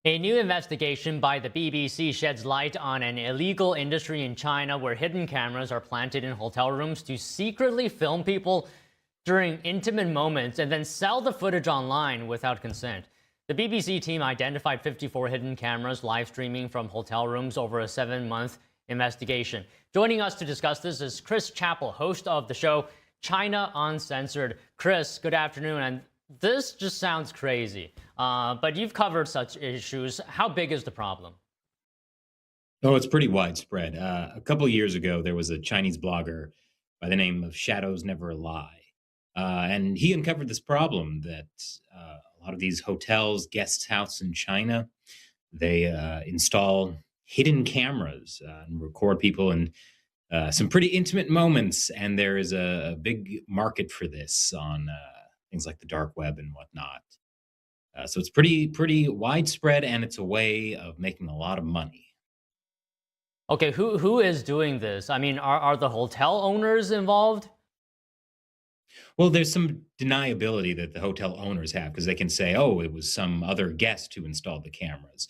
A new investigation by the BBC sheds light on an illegal industry in China where hidden cameras are planted in hotel rooms to secretly film people during intimate moments and then sell the footage online without consent. The BBC team identified 54 hidden cameras live streaming from hotel rooms over a 7-month investigation. Joining us to discuss this is Chris Chappell, host of the show China Uncensored. Chris, good afternoon. And this just sounds crazy, but you've covered such issues. How big is the problem? Oh, it's pretty widespread. A couple years ago, there was a Chinese blogger by the name of Shadows Never Lie. And he uncovered this problem that a lot of these hotels, guest houses in China, they install hidden cameras and record people in some pretty intimate moments. And there is a big market for this on things like the dark web and whatnot. So it's pretty widespread, and it's a way of making a lot of money. Okay, who is doing this? I mean, are the hotel owners involved? Well, there's some deniability that the hotel owners have because they can say, "Oh, it was some other guest who installed the cameras."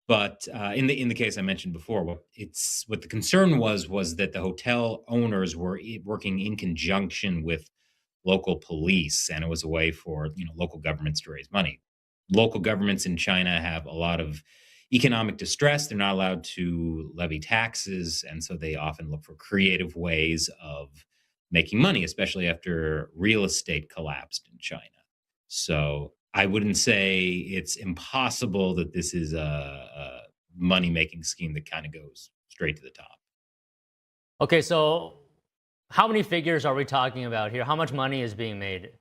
But in the case I mentioned before, what the concern was that the hotel owners were working in conjunction with local police, and it was a way for local governments to raise money. Local governments in China have a lot of economic distress. They're not allowed to levy taxes, and so they often look for creative ways of making money, especially after real estate collapsed in China. So I wouldn't say it's impossible that this is a money-making scheme that kind of goes straight to the top. Okay, so how many figures are we talking about here? How much money is being made?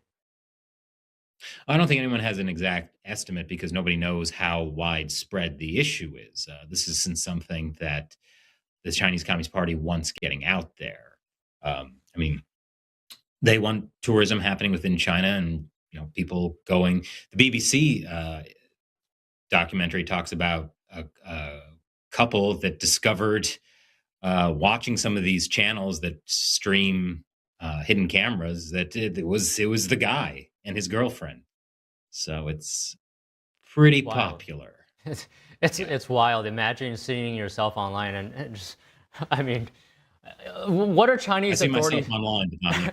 I don't think anyone has an exact estimate because nobody knows how widespread the issue is. This isn't something that the Chinese Communist Party wants getting out there. I mean, they want tourism happening within China and people going. The BBC documentary talks about a couple that discovered watching some of these channels that stream hidden cameras that it was the guy and his girlfriend. So it's pretty popular. It's wild. Imagine seeing yourself online and just, I mean, what are Chinese authorities? I see myself online, but not like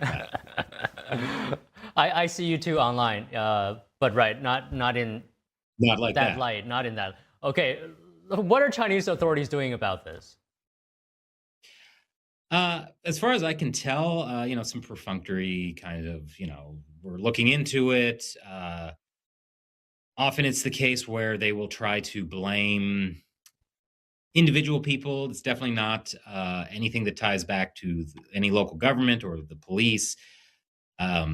that. I see you too online, but right, not in Not like that that. light, not in that. Okay, what are Chinese authorities doing about this? As far as I can tell, some perfunctory kind of, we're looking into it. Often it's the case where they will try to blame individual people. It's definitely not anything that ties back to any local government or the police. But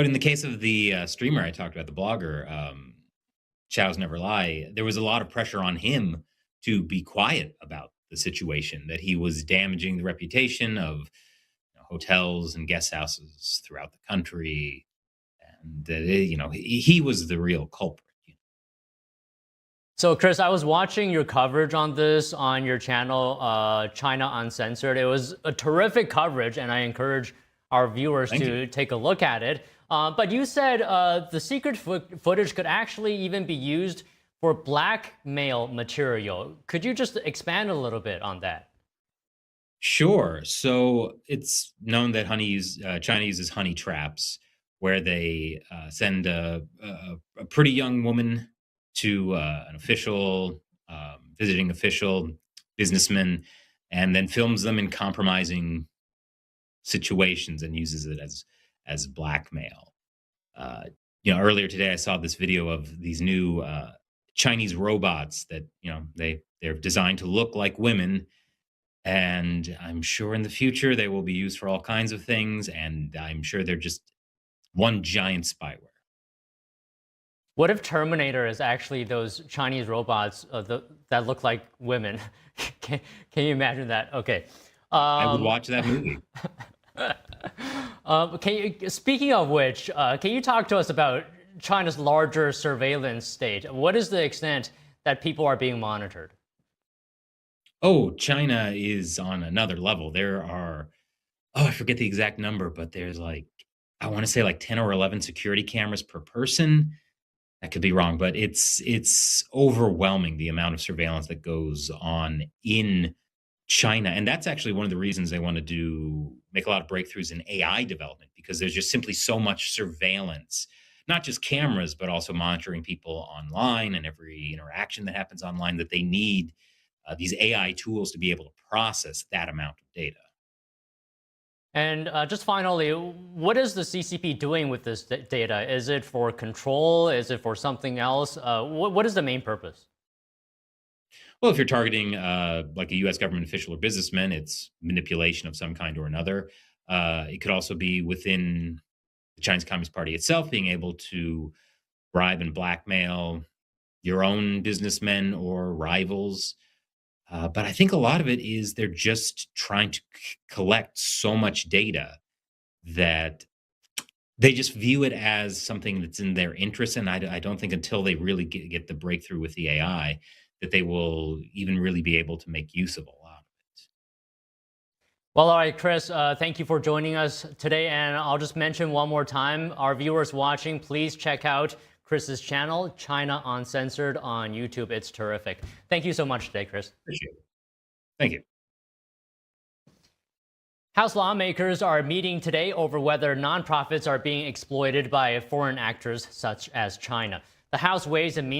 in the case of the streamer I talked about, the blogger, Shadows Never Lie, there was a lot of pressure on him to be quiet about the situation, that he was damaging the reputation of hotels and guest houses throughout the country, and that he was the real culprit. So, Chris, I was watching your coverage on this on your channel, China Uncensored. It was a terrific coverage, and I encourage our viewers to take a look at it. But you said the secret footage could actually even be used for blackmail material. Could you just expand a little bit on that? Sure. So it's known that China uses honey traps, where they send a pretty young woman to an official, visiting official, businessman, and then films them in compromising situations and uses it as blackmail. Earlier today I saw this video of these new Chinese robots that they're designed to look like women, and I'm sure in the future they will be used for all kinds of things, and I'm sure they're just one giant spyware. What if Terminator is actually those Chinese robots that look like women? Can you imagine that? Okay. I would watch that movie. Speaking of which, can you talk to us about China's larger surveillance state? What is the extent that people are being monitored? Oh, China is on another level. There are, I forget the exact number, but there's I want to say 10 or 11 security cameras per person. That could be wrong, but it's overwhelming the amount of surveillance that goes on in China, and that's actually one of the reasons they want to make a lot of breakthroughs in AI development, because there's just simply so much surveillance, not just cameras, but also monitoring people online and every interaction that happens online, that they need these AI tools to be able to process that amount of data. And just finally, what is the CCP doing with this data? Is it for control? Is it for something else? What is the main purpose? Well, if you're targeting like a U.S. government official or businessman, it's manipulation of some kind or another. It could also be within the Chinese Communist Party itself, being able to bribe and blackmail your own businessmen or rivals. But I think a lot of it is they're just trying to collect so much data that they just view it as something that's in their interest. And I don't think until they really get the breakthrough with the AI that they will even really be able to make use of a lot of it. Well, all right, Chris, thank you for joining us today. And I'll just mention one more time, our viewers watching, please check out Chris's channel, China Uncensored, on YouTube. It's terrific. Thank you so much today, Chris. Appreciate it. Thank you. House lawmakers are meeting today over whether nonprofits are being exploited by foreign actors such as China. The House Ways and Means